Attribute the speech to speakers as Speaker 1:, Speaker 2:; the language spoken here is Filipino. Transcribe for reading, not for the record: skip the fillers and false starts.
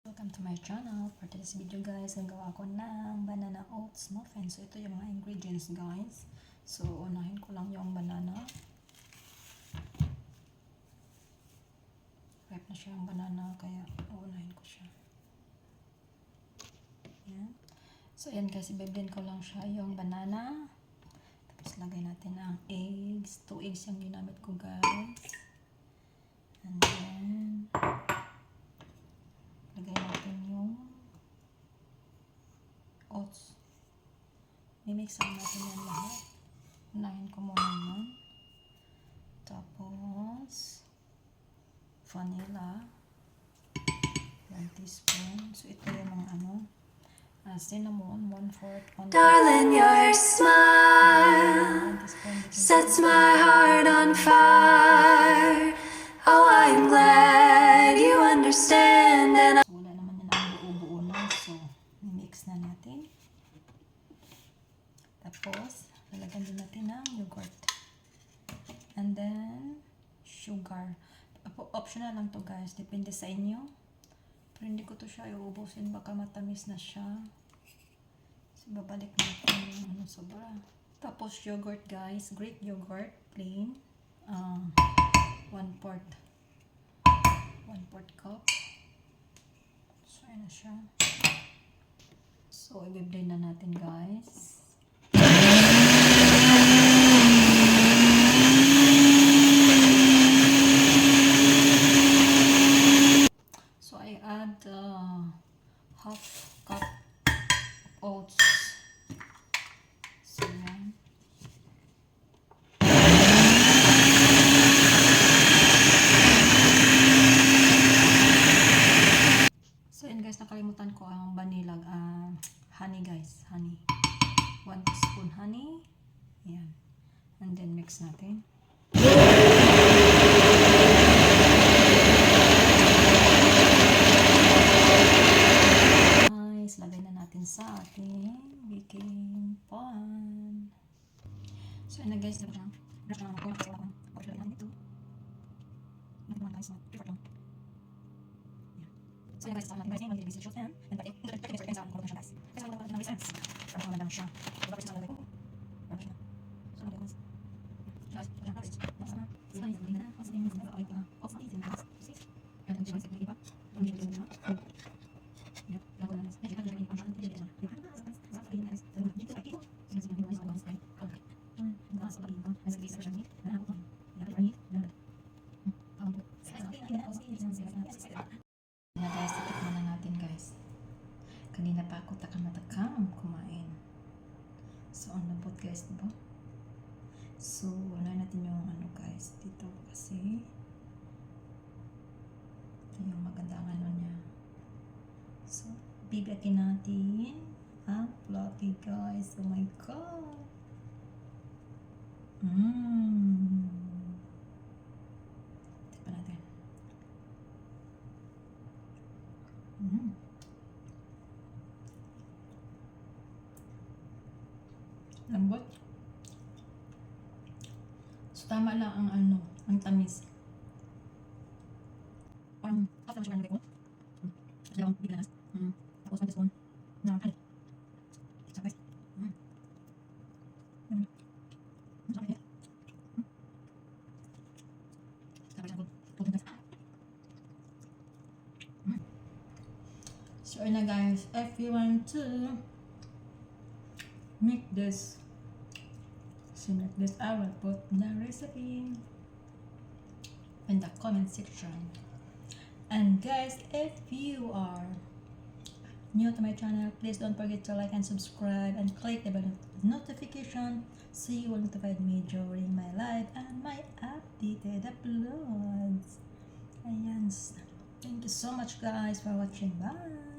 Speaker 1: Welcome to my channel. For today's video guys, gagawa ko ng banana oats muffin. So ito yung mga ingredients guys. So unahin ko lang yung banana. Ripe na siya yung banana kaya uunahin ko siya. Yan. So yan guys, i-blend ko lang siya yung banana. Tapos lagay natin ang eggs. 2 eggs yung ginamit ko guys. And then lagay natin yung oats. Mimix natin yan lahat. Unahin ko muna yan. Tapos vanilla 1 teaspoon. So ito yung mga cinnamon 1/4.
Speaker 2: Darling, your smile sets my heart on fire. Oh, I'm glad you understand. And
Speaker 1: So wala naman yan ang buo-buo na. So mix na natin. Tapos lalagyan din natin ng yogurt. And then sugar. Optional lang to guys. Depende sa inyo. Pero hindi ko to siya iubusin. Baka matamis na siya. So babalik natin yung sobra. Tapos yogurt guys. Greek yogurt. Plain. 1/4 cup. So ayan na siya. So i-blend na natin guys. So I add half cup of oats. So yan. So yun guys, nakalimutan ko ang vanilla, honey guys, honey. 1 teaspoon honey. Yan. And then mix natin. Nice. Lagay na natin sa ating baking pan. So yun na guys, diba siya? Brush na ako kasi ako. Lagay natin ito. Lagay naman guys, prefer lang. So yun guys, sama natin guys, mag-release yung shoot and pati, ito rin sa akin ko na siya guys. Kasi ako naman ng sense. Para ko lang siya. Diba kasi nalagay ko. Diba siya? So nalagay guys. Guys, kaya guys, nasa na. Sila yung sabi na na. Kasi yung sabi ko, off na easy guys. See? Kaya natin siya guys, nag-iba. Ang hindi ko na. Yep, lago na guys. Ay, kaya nilagay ko siya. Hindi siya. Diba? Sa akin guys. Dito sa akin. Sige, sige, guys. Guys, guys. Okay. Diba sa akin ko. Ay, sige, sa siya. Nalako ko. Nalako ko. Nalako ko. Sa akin, nalako ko. Na guys, titikman na natin guys. Kanina pa ako takam kumain. So, ang lambot guys, diba? So, unahin natin yung guys, dito kasi ito yung magandang niya. So, bibiyakin natin ang fluffy guys. Oh my god! Tikman natin. Lambot. So, tama lang ang ang tamis. After sugar nilagay ko. Dalawang biganas. Tapos 1 teaspoon na honey. So guys. Masarap yan. Tapos ako. Putin guys. So, na guys, if you want to make this, like this, I will put the recipe in the comment section. And guys, if you are new to my channel, please don't forget to like and subscribe and click the bell notification so you will notify me during my live and my updated uploads. Ayan. Thank you so much guys for watching. Bye!